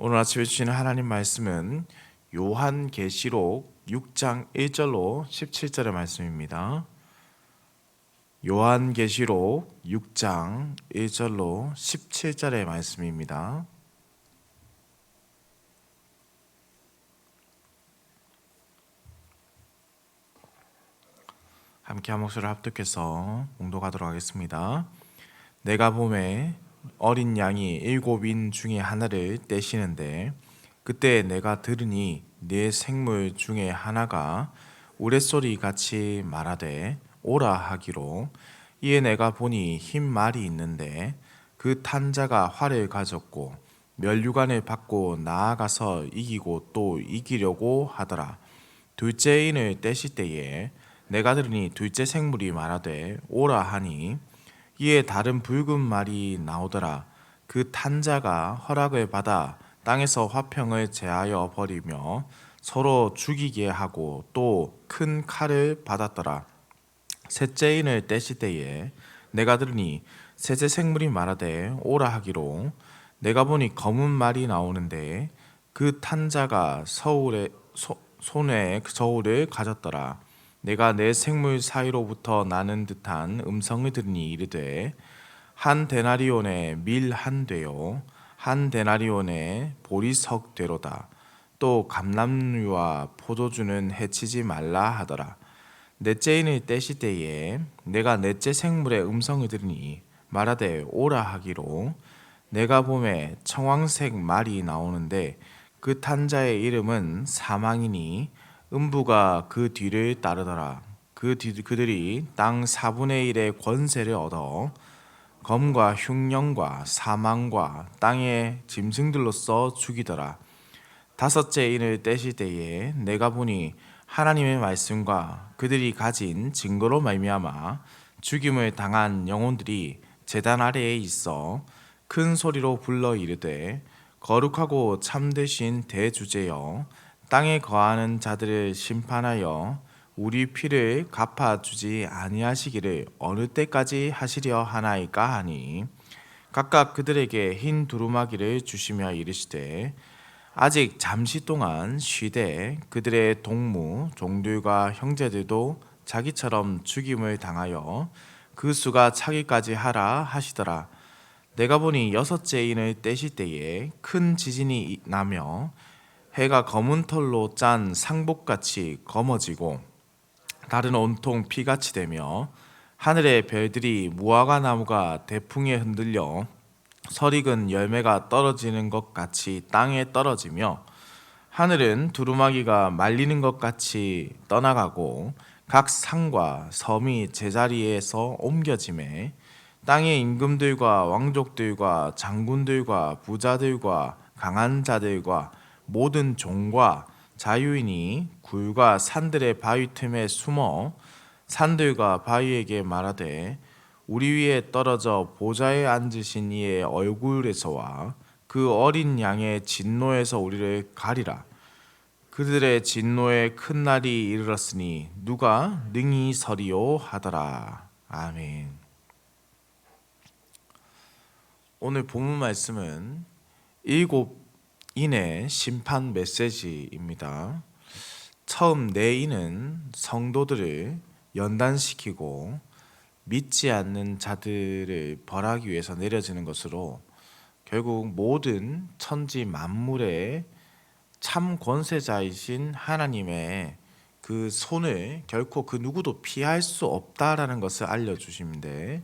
오늘 아침에 주시는 하나님 말씀은 요한계시록 6장 1절로 17절의 말씀입니다. 요한계시록 6장 1절로 17절의 말씀입니다. 함께 한 목소리를 합독해서 봉독하도록 하겠습니다. 내가 보매 어린 양이 7인 중에 하나를 떼시는데 그때 내가 들으니 네 생물 중에 하나가 우레소리 같이 말하되 오라 하기로, 이에 내가 보니 흰 말이 있는데 그 탄 자가 활을 가졌고 면류관을 받고 나아가서 이기고 또 이기려고 하더라. 둘째 인을 떼실 때에 내가 들으니 둘째 생물이 말하되 오라 하니, 이에 다른 붉은 말이 나오더라. 그 탄 자가 허락을 받아 땅에서 화평을 제하여 버리며 서로 죽이게 하고 또 큰 칼을 받았더라. 셋째 인을 떼실 때에 내가 들으니 셋째 생물이 말하되 오라 하기로, 내가 보니 검은 말이 나오는데 그 탄 자가 손에 저울을 가졌더라. 내가 내 생물 사이로부터 나는 듯한 음성을 들으니 이르되, 한 데나리온에 밀 한 되요 한 데나리온에 보리석 되로다. 또 감람류와 포도주는 해치지 말라 하더라. 넷째 인을 떼실 때에 내가 넷째 생물의 음성을 들으니 말하되 오라 하기로, 내가 보매 청황색 말이 나오는데 그 탄 자의 이름은 사망이니 음부가 그 뒤를 따르더라. 그들이 땅 4분의 1의 권세를 얻어 검과 흉령과 사망과 땅의 짐승들로서 죽이더라. 다섯째 인을 떼실 때에 내가 보니 하나님의 말씀과 그들이 가진 증거로 말미암아 죽임을 당한 영혼들이 제단 아래에 있어 큰 소리로 불러 이르되, 거룩하고 참되신 대주제여, 땅에 거하는 자들을 심판하여 우리 피를 갚아주지 아니하시기를 어느 때까지 하시려 하나이까 하니, 각각 그들에게 흰 두루마기를 주시며 이르시되, 아직 잠시 동안 쉬되 그들의 동무 종들과 형제들도 자기처럼 죽임을 당하여 그 수가 차기까지 하라 하시더라. 내가 보니 여섯째 인을 떼실 때에 큰 지진이 나며 해가 검은 털로 짠 상복같이 검어지고 달은 온통 피같이 되며 하늘의 별들이 무화과 나무가 대풍에 흔들려 설익은 열매가 떨어지는 것 같이 땅에 떨어지며, 하늘은 두루마기가 말리는 것 같이 떠나가고 각 산과 섬이 제자리에서 옮겨지매, 땅의 임금들과 왕족들과 장군들과 부자들과 강한 자들과 모든 종과 자유인이 굴과 산들의 바위 틈에 숨어 산들과 바위에게 말하되, 우리 위에 떨어져 보좌에 앉으신 이의 얼굴에서와 그 어린 양의 진노에서 우리를 가리라. 그들의 진노의 큰 날이 이르렀으니 누가 능히 서리요 하더라. 아멘. 오늘 본문 말씀은 7인의 심판 메시지입니다. 처음 4인은 성도들을 연단시키고 믿지 않는 자들을 벌하기 위해서 내려지는 것으로, 결국 모든 천지 만물의 참 권세자이신 하나님의 그 손을 결코 그 누구도 피할 수 없다라는 것을 알려주시는데,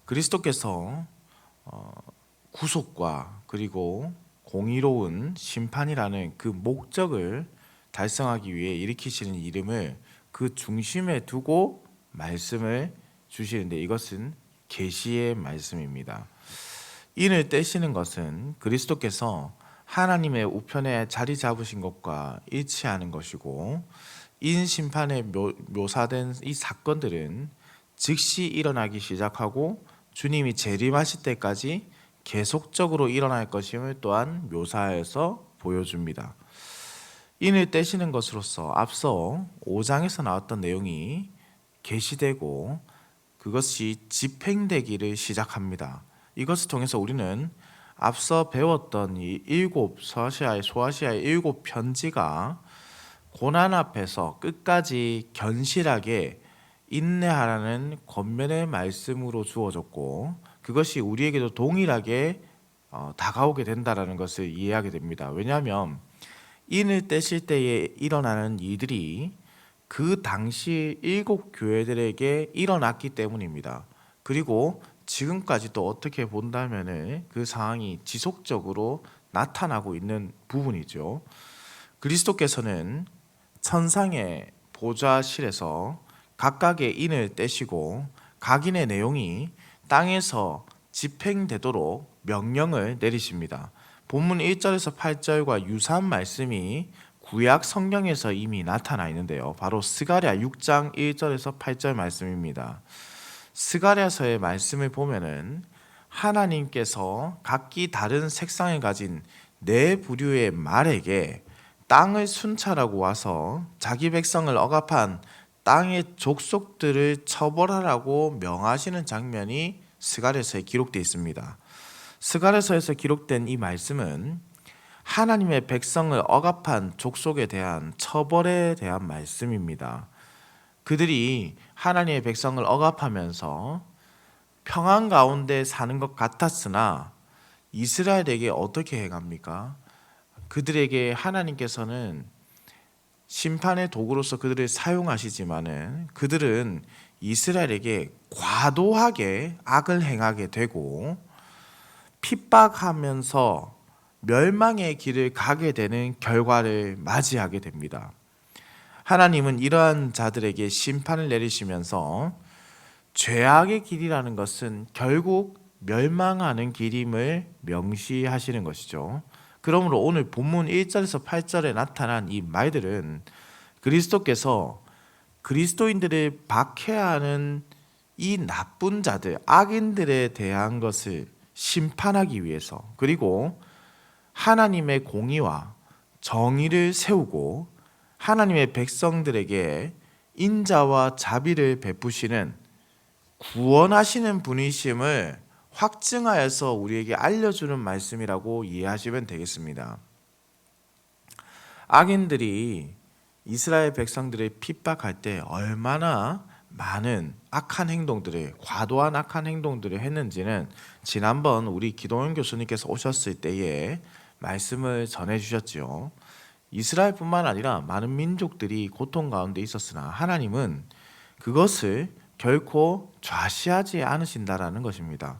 그리스도께서 구속과 그리고 공의로운 심판이라는 그 목적을 달성하기 위해 일으키시는 이름을 그 중심에 두고 말씀을 주시는데, 이것은 계시의 말씀입니다. 인을 떼시는 것은 그리스도께서 하나님의 우편에 자리 잡으신 것과 일치하는 것이고, 인 심판에 묘사된 이 사건들은 즉시 일어나기 시작하고 주님이 재림하실 때까지 계속적으로 일어날 것임을 또한 묘사해서 보여줍니다. 인을 떼시는 것으로서 앞서 5장에서 나왔던 내용이 계시되고 그것이 집행되기를 시작합니다. 이것을 통해서 우리는 앞서 배웠던 이 소아시아의 일곱 편지가 고난 앞에서 끝까지 견실하게 인내하라는 권면의 말씀으로 주어졌고, 그것이 우리에게도 동일하게 다가오게 된다라는 것을 이해하게 됩니다. 왜냐하면 인을 떼실 때에 일어나는 일들이 그 당시 일곱 교회들에게 일어났기 때문입니다. 그리고 지금까지도 어떻게 본다면은 그 상황이 지속적으로 나타나고 있는 부분이죠. 그리스도께서는 천상의 보좌실에서 각각의 인을 떼시고 각인의 내용이 땅에서 집행되도록 명령을 내리십니다. 본문 1절에서 8절과 유사한 말씀이 구약 성경에서 이미 나타나 있는데요. 바로 스가랴 6장 1절에서 8절 말씀입니다. 스가랴서의 말씀을 보면은 하나님께서 각기 다른 색상을 가진 네 부류의 말에게 땅을 순찰하고 와서 자기 백성을 억압한 땅의 족속들을 처벌하라고 명하시는 장면이 스가랴서에 기록되어 있습니다. 스가랴서에서 기록된 이 말씀은 하나님의 백성을 억압한 족속에 대한 처벌에 대한 말씀입니다. 그들이 하나님의 백성을 억압하면서 평안 가운데 사는 것 같았으나 이스라엘에게 어떻게 행합니까? 그들에게 하나님께서는 심판의 도구로서 그들을 사용하시지만은 그들은 이스라엘에게 과도하게 악을 행하게 되고 핍박하면서 멸망의 길을 가게 되는 결과를 맞이하게 됩니다. 하나님은 이러한 자들에게 심판을 내리시면서 죄악의 길이라는 것은 결국 멸망하는 길임을 명시하시는 것이죠. 그러므로 오늘 본문 1절에서 8절에 나타난 이 말들은 그리스도께서 그리스도인들을 박해하는 이 나쁜 자들, 악인들에 대한 것을 심판하기 위해서, 그리고 하나님의 공의와 정의를 세우고 하나님의 백성들에게 인자와 자비를 베푸시는 구원하시는 분이심을 확증하여서 우리에게 알려주는 말씀이라고 이해하시면 되겠습니다. 악인들이 이스라엘 백성들을 핍박할 때 얼마나 많은 악한 행동들을, 과도한 악한 행동들을 했는지는 지난번 우리 기동현 교수님께서 오셨을 때에 말씀을 전해주셨지요. 이스라엘뿐만 아니라 많은 민족들이 고통 가운데 있었으나 하나님은 그것을 결코 좌시하지 않으신다라는 것입니다.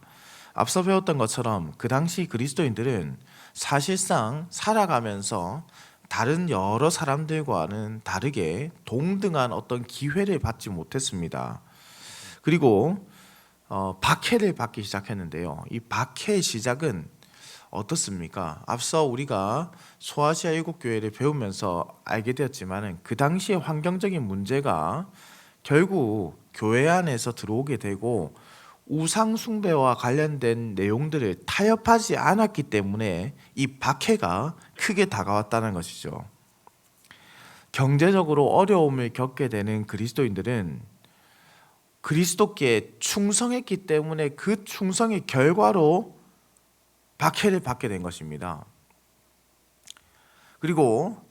앞서 배웠던 것처럼 그 당시 그리스도인들은 사실상 살아가면서 다른 여러 사람들과는 다르게 동등한 어떤 기회를 받지 못했습니다. 그리고 박해를 받기 시작했는데요. 이 박해의 시작은 어떻습니까? 앞서 우리가 소아시아 일곱 교회를 배우면서 알게 되었지만은 그 당시의 환경적인 문제가 결국 교회 안에서 들어오게 되고 우상 숭배와 관련된 내용들을 타협하지 않았기 때문에 이 박해가 크게 다가왔다는 것이죠. 경제적으로 어려움을 겪게 되는 그리스도인들은 그리스도께 충성했기 때문에 그 충성의 결과로 박해를 받게 된 것입니다. 그리고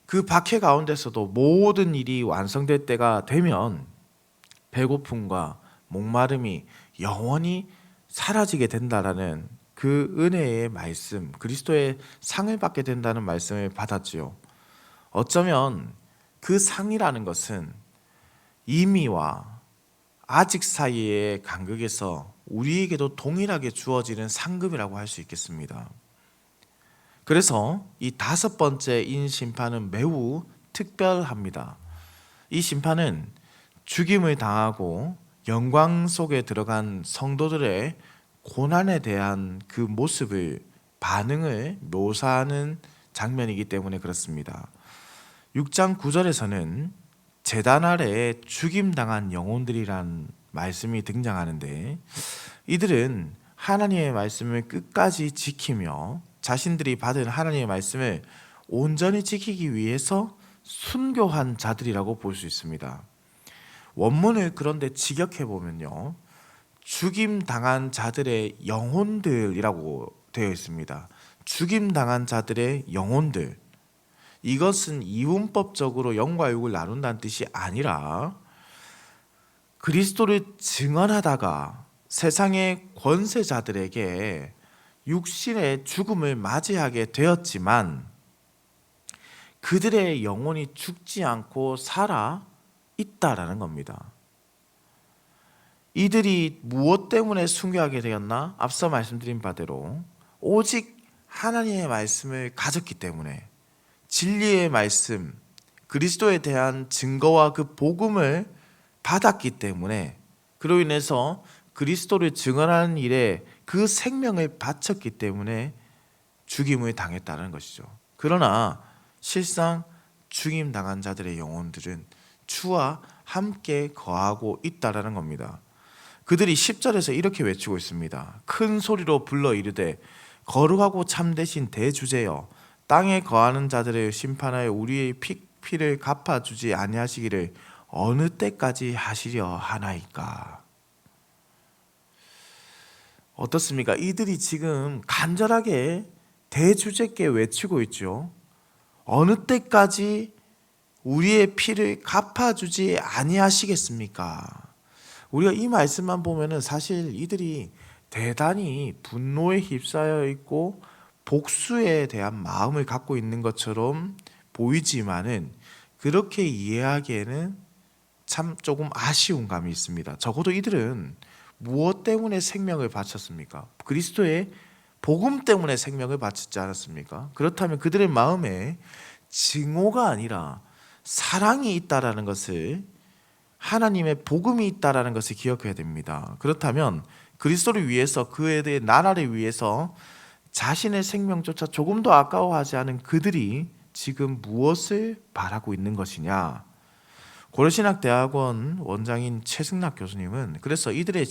그 박해 가운데서도 모든 일이 완성될 때가 되면 배고픔과 목마름이 영원히 사라지게 된다라는 그 은혜의 말씀, 그리스도의 상을 받게 된다는 말씀을 받았지요. 어쩌면 그 상이라는 것은 이미와 아직 사이의 간극에서 우리에게도 동일하게 주어지는 상급이라고 할 수 있겠습니다. 그래서 이 다섯 번째 인 심판은 매우 특별합니다. 이 심판은 죽임을 당하고 영광 속에 들어간 성도들의 고난에 대한 그 모습을, 반응을 묘사하는 장면이기 때문에 그렇습니다. 6장 9절에서는 제단 아래에 죽임당한 영혼들이란 말씀이 등장하는데 이들은 하나님의 말씀을 끝까지 지키며 자신들이 받은 하나님의 말씀을 온전히 지키기 위해서 순교한 자들이라고 볼 수 있습니다. 원문을 그런데 직역해 보면요, 죽임 당한 자들의 영혼들이라고 되어 있습니다. 죽임당한 자들의 영혼들. 이것은 이분법적으로 영과 육을 나눈다는 뜻이 아니라 그리스도를 증언하다가 세상의 권세자들에게 육신의 죽음을 맞이하게 되었지만 그들의 영혼이 죽지 않고 살아 있다라는 겁니다. 이들이 무엇 때문에 순교하게 되었나? 앞서 말씀드린 바대로 오직 하나님의 말씀을 가졌기 때문에, 진리의 말씀, 그리스도에 대한 증거와 그 복음을 받았기 때문에, 그로 인해서 그리스도를 증언하는 일에 그 생명을 바쳤기 때문에 죽임을 당했다는 것이죠. 그러나 실상 죽임 당한 자들의 영혼들은 주와 함께 거하고 있다라는 겁니다. 그들이 10절에서 이렇게 외치고 있습니다. 큰 소리로 불러 이르되 거룩하고 참되신 대주제여, 땅에 거하는 자들을 심판하여 우리의 피를 갚아주지 아니하시기를 어느 때까지 하시려 하나이까. 어떻습니까? 이들이 지금 간절하게 대주제께 외치고 있죠. 어느 때까지 우리의 피를 갚아주지 아니하시겠습니까? 우리가 이 말씀만 보면은 사실 이들이 대단히 분노에 휩싸여 있고 복수에 대한 마음을 갖고 있는 것처럼 보이지만은 그렇게 이해하기에는 참 조금 아쉬운 감이 있습니다. 적어도 이들은 무엇 때문에 생명을 바쳤습니까? 그리스도의 복음 때문에 생명을 바치지 않았습니까? 그렇다면 그들의 마음에 증오가 아니라 사랑이 있다라는 것을, 하나님의 복음이 있다라는 것을 기억해야 됩니다. 그렇다면 그리스도를 위해서, 그에 대해 나라를 위해서 자신의 생명조차 조금 더 아까워하지 않은 그들이 지금 무엇을 바라고 있는 것이냐? 고려신학대학원 원장인 최승락 교수님은 그래서 이들의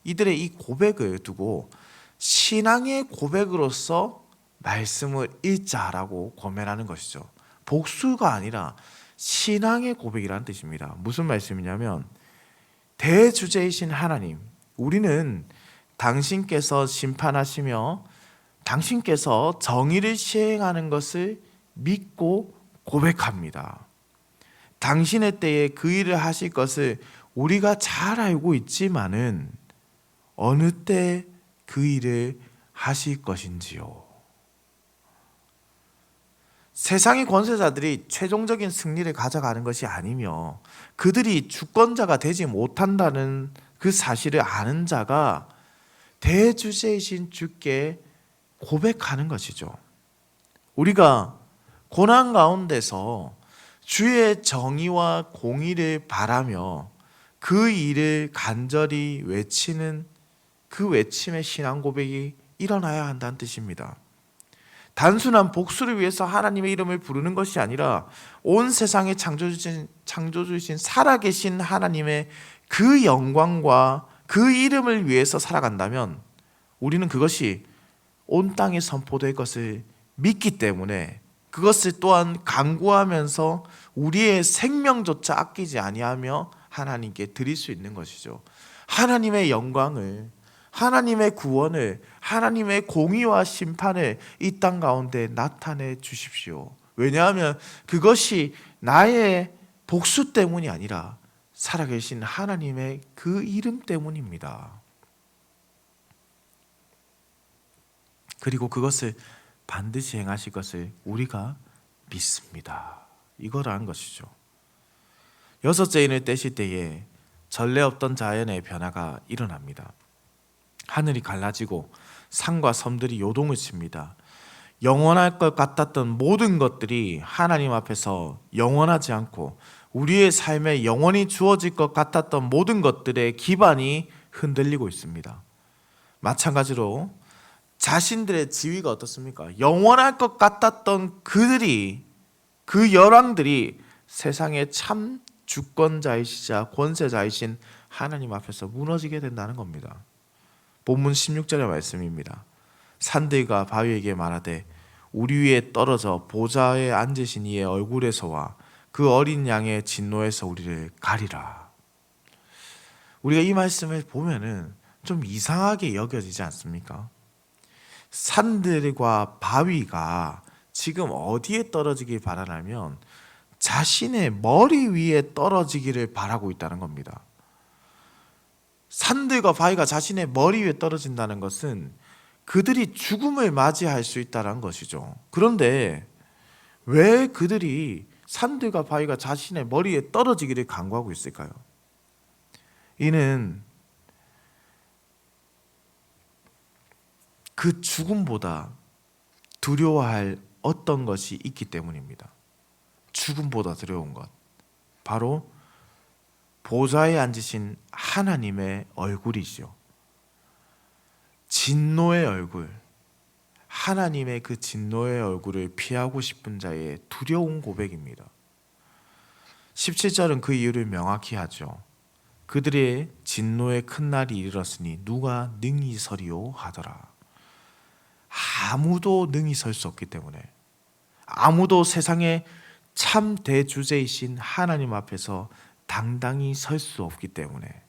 이 고백을 두고 신앙의 고백으로서 말씀을 읽자라고 고면하는 것이죠. 복수가 아니라 신앙의 고백이라는 뜻입니다. 무슨 말씀이냐면, 대주제이신 하나님, 우리는 당신께서 심판하시며 당신께서 정의를 시행하는 것을 믿고 고백합니다. 당신의 때에 그 일을 하실 것을 우리가 잘 알고 있지만은 어느 때 그 일을 하실 것인지요. 세상의 권세자들이 최종적인 승리를 가져가는 것이 아니며 그들이 주권자가 되지 못한다는 그 사실을 아는 자가 대주제이신 주께 고백하는 것이죠. 우리가 고난 가운데서 주의 정의와 공의를 바라며 그 일을 간절히 외치는 그 외침의 신앙 고백이 일어나야 한다는 뜻입니다. 단순한 복수를 위해서 하나님의 이름을 부르는 것이 아니라 온 세상의 창조주신 살아계신 하나님의 그 영광과 그 이름을 위해서 살아간다면 우리는 그것이 온 땅에 선포될 것을 믿기 때문에 그것을 또한 간구하면서 우리의 생명조차 아끼지 아니하며 하나님께 드릴 수 있는 것이죠. 하나님의 영광을, 하나님의 구원을, 하나님의 공의와 심판을 이 땅 가운데 나타내 주십시오. 왜냐하면 그것이 나의 복수 때문이 아니라 살아계신 하나님의 그 이름 때문입니다. 그리고 그것을 반드시 행하실 것을 우리가 믿습니다. 이거라는 것이죠. 여섯째 인을 떼실 때에 전례 없던 자연의 변화가 일어납니다. 하늘이 갈라지고 산과 섬들이 요동을 칩니다. 영원할 것 같았던 모든 것들이 하나님 앞에서 영원하지 않고 우리의 삶에 영원히 주어질 것 같았던 모든 것들의 기반이 흔들리고 있습니다. 마찬가지로 자신들의 지위가 어떻습니까? 영원할 것 같았던 그들이, 그 열왕들이 세상의 참 주권자이시자 권세자이신 하나님 앞에서 무너지게 된다는 겁니다. 본문 16절의 말씀입니다. 산들과 바위에게 말하되 우리 위에 떨어져 보좌에 앉으신 이의 얼굴에서와 그 어린 양의 진노에서 우리를 가리라. 우리가 이 말씀을 보면은 좀 이상하게 여겨지지 않습니까? 산들과 바위가 지금 어디에 떨어지길 바라냐면 자신의 머리 위에 떨어지기를 바라고 있다는 겁니다. 산들과 바위가 자신의 머리 위에 떨어진다는 것은 그들이 죽음을 맞이할 수 있다는 것이죠. 그런데 왜 그들이 산들과 바위가 자신의 머리에 떨어지기를 간구하고 있을까요? 이는 그 죽음보다 두려워할 어떤 것이 있기 때문입니다. 죽음보다 두려운 것, 바로 보좌에 앉으신 하나님의 얼굴이죠. 진노의 얼굴, 하나님의 그 진노의 얼굴을 피하고 싶은 자의 두려운 고백입니다. 17절은 그 이유를 명확히 하죠. 그들의 진노의 큰 날이 이르렀으니 누가 능히 서리요 하더라. 아무도 능히 설 수 없기 때문에, 아무도 세상의 참 대주제이신 하나님 앞에서 당당히 설 수 없기 때문에,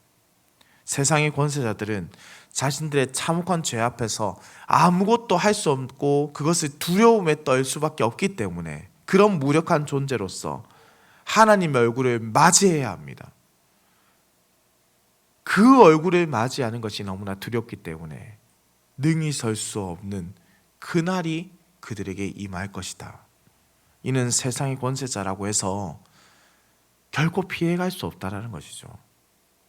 세상의 권세자들은 자신들의 참혹한 죄 앞에서 아무것도 할 수 없고 그것을 두려움에 떨 수밖에 없기 때문에 그런 무력한 존재로서 하나님의 얼굴을 맞이해야 합니다. 그 얼굴을 맞이하는 것이 너무나 두렵기 때문에 능히 설 수 없는 그날이 그들에게 임할 것이다. 이는 세상의 권세자라고 해서 결코 피해갈 수 없다라는 것이죠.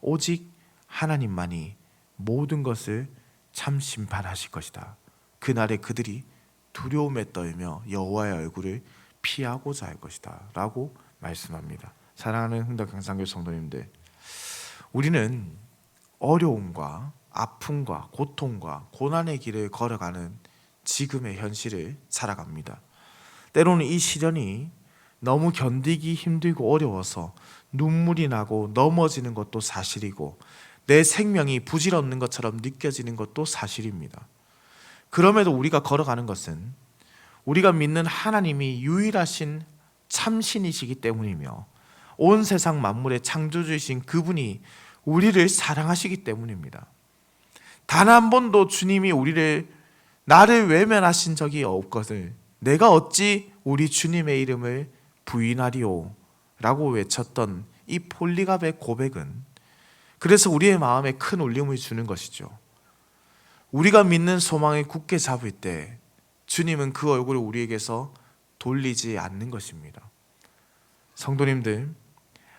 오직 하나님만이 모든 것을 참 심판하실 것이다. 그날에 그들이 두려움에 떨며 여호와의 얼굴을 피하고자 할 것이다 라고 말씀합니다. 사랑하는 흥덕강산교회 성도님들, 우리는 어려움과 아픔과 고통과 고난의 길을 걸어가는 지금의 현실을 살아갑니다. 때로는 이 시련이 너무 견디기 힘들고 어려워서 눈물이 나고 넘어지는 것도 사실이고 내 생명이 부질없는 것처럼 느껴지는 것도 사실입니다. 그럼에도 우리가 걸어가는 것은 우리가 믿는 하나님이 유일하신 참신이시기 때문이며 온 세상 만물의 창조주이신 그분이 우리를 사랑하시기 때문입니다. 단 한 번도 주님이 나를 외면하신 적이 없거늘 내가 어찌 우리 주님의 이름을 부인하리오 라고 외쳤던 이 폴리갑의 고백은 그래서 우리의 마음에 큰 울림을 주는 것이죠. 우리가 믿는 소망을 굳게 잡을 때 주님은 그 얼굴을 우리에게서 돌리지 않는 것입니다. 성도님들,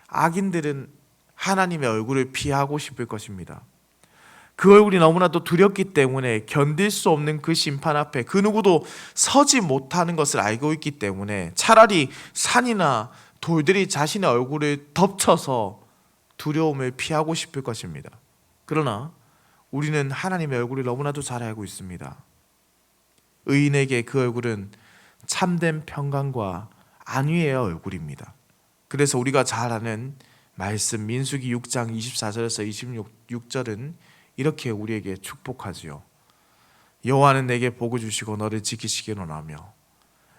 악인들은 하나님의 얼굴을 피하고 싶을 것입니다. 그 얼굴이 너무나도 두렵기 때문에 견딜 수 없는 그 심판 앞에 그 누구도 서지 못하는 것을 알고 있기 때문에 차라리 산이나 돌들이 자신의 얼굴을 덮쳐서 두려움을 피하고 싶을 것입니다. 그러나 우리는 하나님의 얼굴을 너무나도 잘 알고 있습니다. 의인에게 그 얼굴은 참된 평강과 안위의 얼굴입니다. 그래서 우리가 잘 아는 말씀 민수기 6장 24절에서 26절은 이렇게 우리에게 축복하지요. 여호와는 내게 복을 주시고 너를 지키시기를 원하며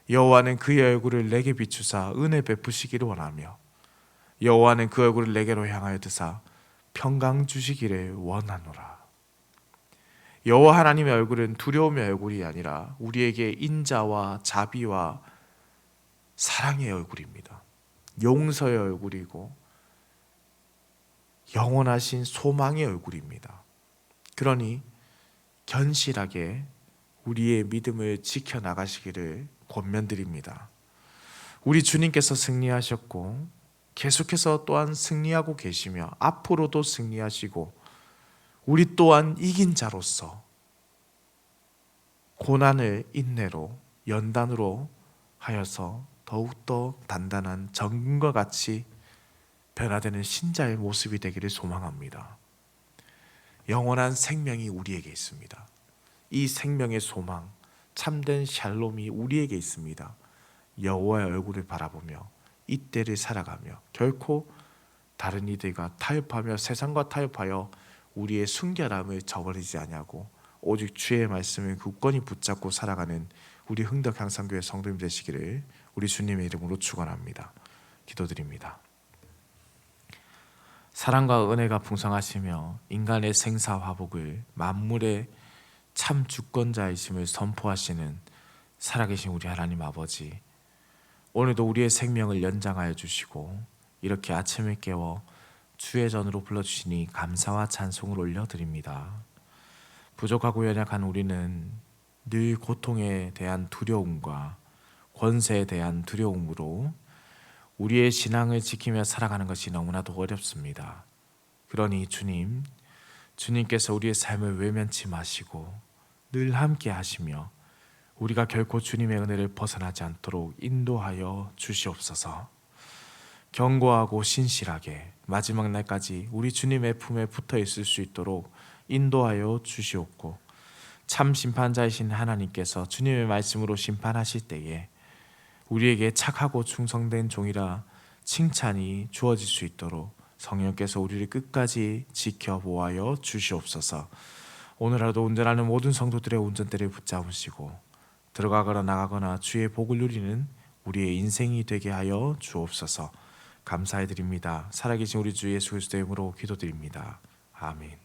여호와는 그의 얼굴을 내게 비추사 은혜 베푸시기를 원하며 여호와는 그 얼굴을 내게로 향하여 드사 평강 주시기를 원하노라. 여호와 하나님의 얼굴은 두려움의 얼굴이 아니라 우리에게 인자와 자비와 사랑의 얼굴입니다. 용서의 얼굴이고 영원하신 소망의 얼굴입니다. 그러니 견실하게 우리의 믿음을 지켜나가시기를 권면드립니다. 우리 주님께서 승리하셨고 계속해서 또한 승리하고 계시며 앞으로도 승리하시고 우리 또한 이긴 자로서 고난을 인내로 연단으로 하여서 더욱더 단단한 정금과 같이 변화되는 신자의 모습이 되기를 소망합니다. 영원한 생명이 우리에게 있습니다. 이 생명의 소망, 참된 샬롬이 우리에게 있습니다. 여호와의 얼굴을 바라보며 이때를 살아가며 결코 다른 이들과 타협하며 세상과 타협하여 우리의 순결함을 저버리지 아니하고 오직 주의 말씀을 굳건히 붙잡고 살아가는 우리 흥덕향상교회 성도님 되시기를 우리 주님의 이름으로 축원합니다. 기도드립니다. 사랑과 은혜가 풍성하시며 인간의 생사화복을 만물의 참 주권자이심을 선포하시는 살아계신 우리 하나님 아버지, 오늘도 우리의 생명을 연장하여 주시고 이렇게 아침에 깨워 주의 전으로 불러주시니 감사와 찬송을 올려드립니다. 부족하고 연약한 우리는 늘 고통에 대한 두려움과 권세에 대한 두려움으로 우리의 신앙을 지키며 살아가는 것이 너무나도 어렵습니다. 그러니 주님께서 우리의 삶을 외면치 마시고 늘 함께 하시며 우리가 결코 주님의 은혜를 벗어나지 않도록 인도하여 주시옵소서. 견고하고 신실하게 마지막 날까지 우리 주님의 품에 붙어 있을 수 있도록 인도하여 주시옵고, 참 심판자이신 하나님께서 주님의 말씀으로 심판하실 때에 우리에게 착하고 충성된 종이라 칭찬이 주어질 수 있도록 성령께서 우리를 끝까지 지켜보아여 주시옵소서. 오늘 하루도 운전하는 모든 성도들의 운전대를 붙잡으시고 들어가거나 나가거나 주의 복을 누리는 우리의 인생이 되게 하여 주옵소서. 감사해 드립니다. 살아계신 우리 주 예수 그리스도의 이름으로 기도드립니다. 아멘.